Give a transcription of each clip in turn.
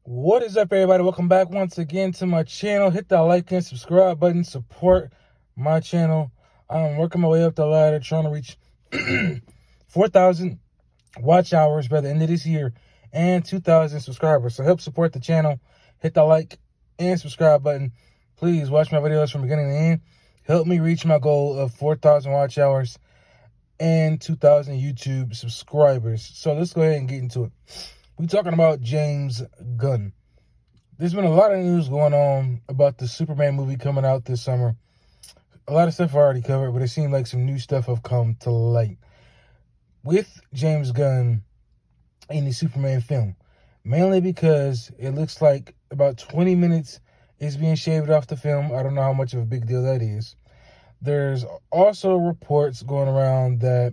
What is up, everybody? Welcome back once again to my channel. Hit that like and subscribe button. Support my channel. I'm working my way up the ladder, trying to reach 4,000 watch hours by the end of this year and 2,000 subscribers. So help support the channel. Hit the like and subscribe button. Please watch my videos from beginning to end. Help me reach my goal of 4,000 watch hours and 2,000 YouTube subscribers. So let's go ahead and get into it. We're talking about James Gunn. There's been a lot of news going on about the Superman movie coming out this summer. A lot of stuff I already covered, but it seemed like some new stuff have come to light with James Gunn in the Superman film. Mainly because it looks like about 20 minutes is being shaved off the film. I don't know how much of a big deal that is. There's also reports going around that,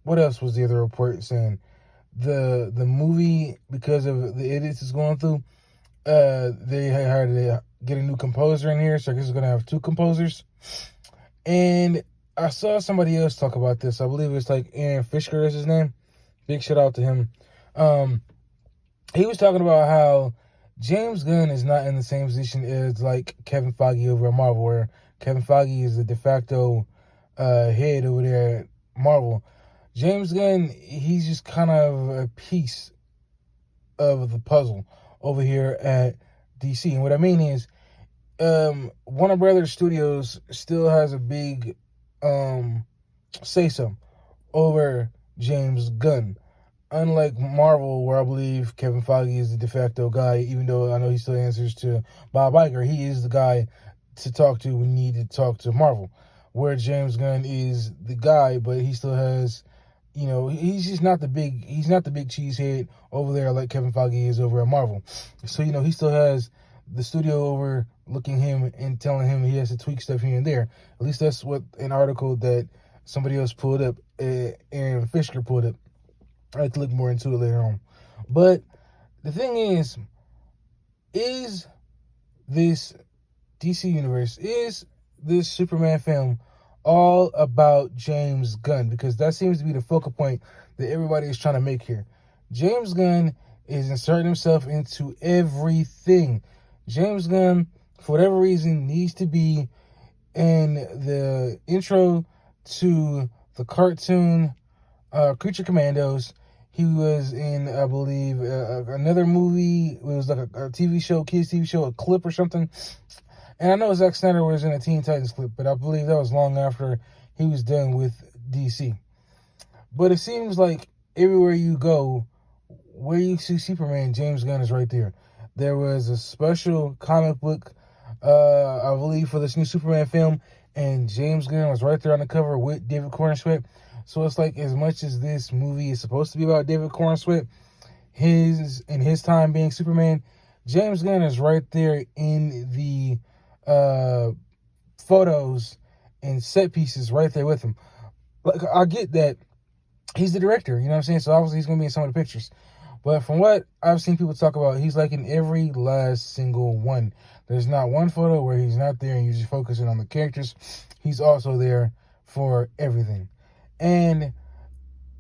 what else was the other report saying? The movie, because of the edits it's going through, they had to get a new composer in here, so I guess it's going to have two composers. And I saw somebody else talk about this. I believe it's like Aaron Fisher is his name. Big shout out to him. He was talking about how James Gunn is not in the same position as like Kevin Feige over at Marvel, where Kevin Feige is the de facto head over there at Marvel. James Gunn, he's just kind of a piece of the puzzle over here at DC. And what I mean is, Warner Brothers Studios still has a big say-so over James Gunn. Unlike Marvel, where I believe Kevin Feige is the de facto guy, even though I know he still answers to Bob Iger, he is the guy to talk to when you need to talk to Marvel. Where James Gunn is the guy, but he still has, he's just not the big cheesehead over there like Kevin Feige is over at Marvel. So, he still has the studio overlooking him and telling him he has to tweak stuff here and there. At least that's what an article that somebody else pulled up, Aaron Fisher pulled up. I have to look more into it later on. But the thing is this DC universe, is this Superman film all about James Gunn? Because that seems to be the focal point that everybody is trying to make here. James Gunn is inserting himself into everything. James Gunn, for whatever reason, needs to be in the intro to the cartoon Creature Commandos. He was in, I believe, another movie. It was like a TV show, kids TV show, a clip or something. And I know Zack Snyder was in a Teen Titans clip, but I believe that was long after he was done with DC. But it seems like everywhere you go, where you see Superman, James Gunn is right there. There was a special comic book, I believe, for this new Superman film, and James Gunn was right there on the cover with David Corenswet. So it's like, as much as this movie is supposed to be about David Corenswet, his time being Superman, James Gunn is right there in the photos and set pieces right there with him. Like, I get that he's the director, you know what I'm saying? So obviously he's going to be in some of the pictures. But from what I've seen people talk about, he's like in every last single one. There's not one photo where he's not there and you're just focusing on the characters. He's also there for everything. And,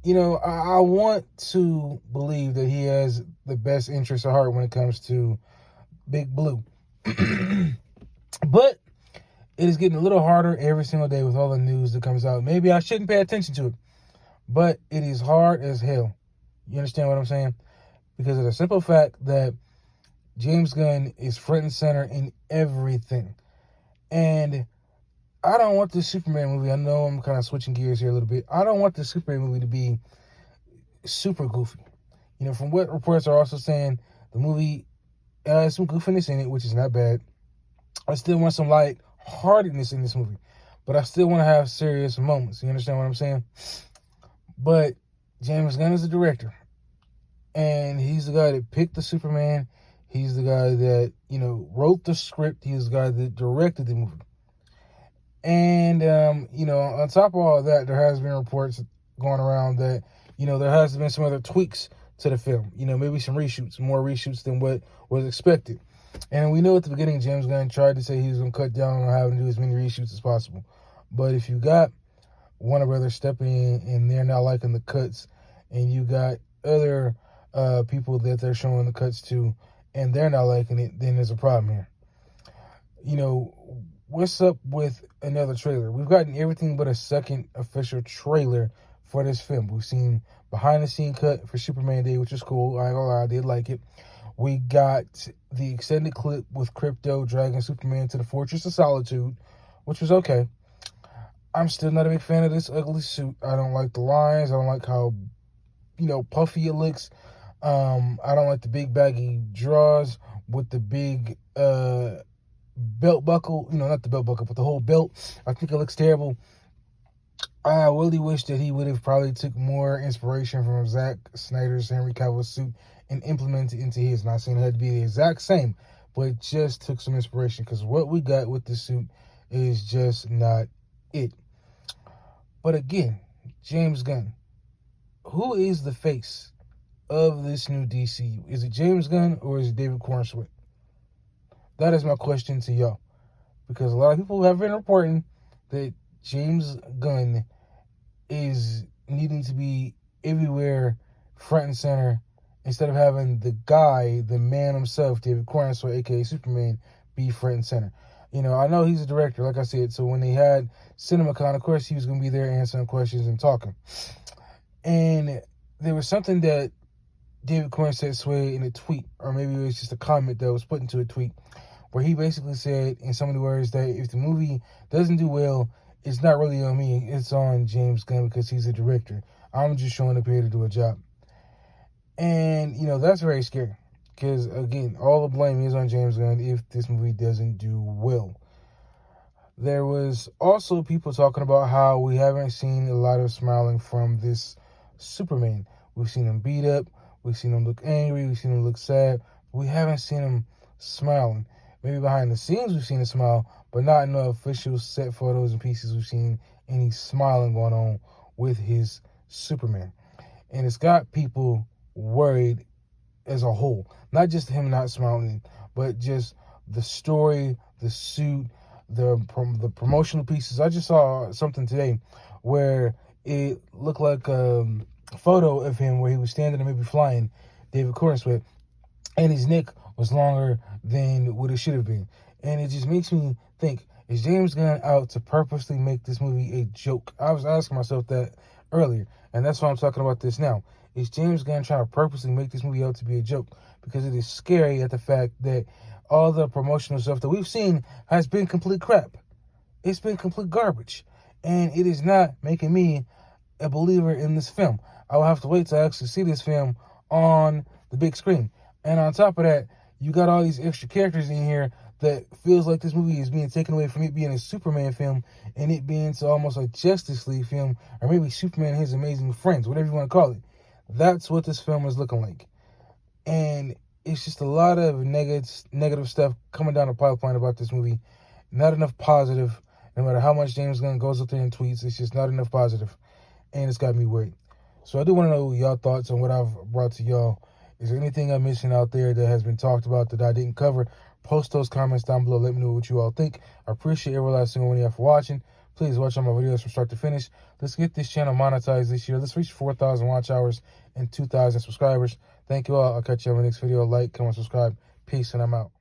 I want to believe that he has the best interest at heart when it comes to Big Blue. But it is getting a little harder every single day with all the news that comes out. Maybe I shouldn't pay attention to it, but it is hard as hell. You understand what I'm saying? Because of the simple fact that James Gunn is front and center in everything. And I don't want this Superman movie, I know I'm kind of switching gears here a little bit, I don't want this Superman movie to be super goofy. From what reports are also saying, the movie has some goofiness in it, which is not bad. I still want some light-heartedness in this movie, but I still want to have serious moments. You understand what I'm saying? But James Gunn is the director, and he's the guy that picked the Superman. He's the guy that, wrote the script. He's the guy that directed the movie. And, on top of all of that, there has been reports going around that, there has been some other tweaks to the film. Maybe some reshoots, more reshoots than what was expected. And we know at the beginning, James Gunn tried to say he was going to cut down on having to do as many reshoots as possible. But if you got Warner Brothers stepping in and they're not liking the cuts, and you got other people that they're showing the cuts to, and they're not liking it, then there's a problem here. You know, what's up with another trailer? We've gotten everything but a second official trailer for this film. We've seen behind the scene cut for Superman Day, which is cool. I ain't gonna lie, I did like it. We got the extended clip with Crypto dragging Superman to the Fortress of Solitude, which was okay. I'm still not a big fan of this ugly suit. I don't like the lines. I don't like how, puffy it looks. I don't like the big baggy drawers with the big belt buckle. Not the belt buckle, but the whole belt. I think it looks terrible. I really wish that he would have probably took more inspiration from Zack Snyder's Henry Cavill's suit and implemented it into his. Not saying it had to be the exact same, but it just took some inspiration, because what we got with the suit is just not it. But again, James Gunn, who is the face of this new DCU? Is it James Gunn or is it David Corenswet? That is my question to y'all, because a lot of people have been reporting that James Gunn is needing to be everywhere, front and center, instead of having the guy, the man himself, David Corenswet, aka Superman, be front and center. I know he's a director, like I said, so when they had CinemaCon, of course, he was going to be there answering questions and talking. And there was something that David Corenswet said in a tweet, or maybe it was just a comment that was put into a tweet, where he basically said, in so many words, that if the movie doesn't do well, it's not really on me, it's on James Gunn, because he's a director. I'm just showing up here to do a job. And, that's very scary, because, again, all the blame is on James Gunn if this movie doesn't do well. There was also people talking about how we haven't seen a lot of smiling from this Superman. We've seen him beat up, we've seen him look angry, we've seen him look sad, but we haven't seen him smiling. Maybe behind the scenes we've seen him smile, but not in the official set photos and pieces we've seen any smiling going on with his Superman. And it's got people worried as a whole. Not just him not smiling, but just the story, the suit, the promotional pieces. I just saw something today where it looked like a photo of him where he was standing and maybe flying, David Corenswet, and his neck was longer than what it should have been. And it just makes me think, is James Gunn out to purposely make this movie a joke? I was asking myself that earlier, and that's why I'm talking about this now. Is James Gunn trying to purposely make this movie out to be a joke? Because it is scary at the fact that all the promotional stuff that we've seen has been complete crap. It's been complete garbage. And it is not making me a believer in this film. I will have to wait to actually see this film on the big screen. And on top of that, you got all these extra characters in here that feels like this movie is being taken away from it being a Superman film and it being to almost a Justice League film, or maybe Superman and his amazing friends, whatever you want to call it. That's what this film is looking like. And it's just a lot of negative stuff coming down the pipeline about this movie. Not enough positive. No matter how much James Gunn goes up there and tweets, it's just not enough positive. And it's got me worried. So I do want to know y'all thoughts on what I've brought to y'all. Is there anything I'm missing out there that has been talked about that I didn't cover? Post those comments down below. Let me know what you all think. I appreciate every last single one of y'all for watching. Please watch all my videos from start to finish. Let's get this channel monetized this year. Let's reach 4,000 watch hours and 2,000 subscribers. Thank you all. I'll catch you on my next video. Like, comment, subscribe. Peace, and I'm out.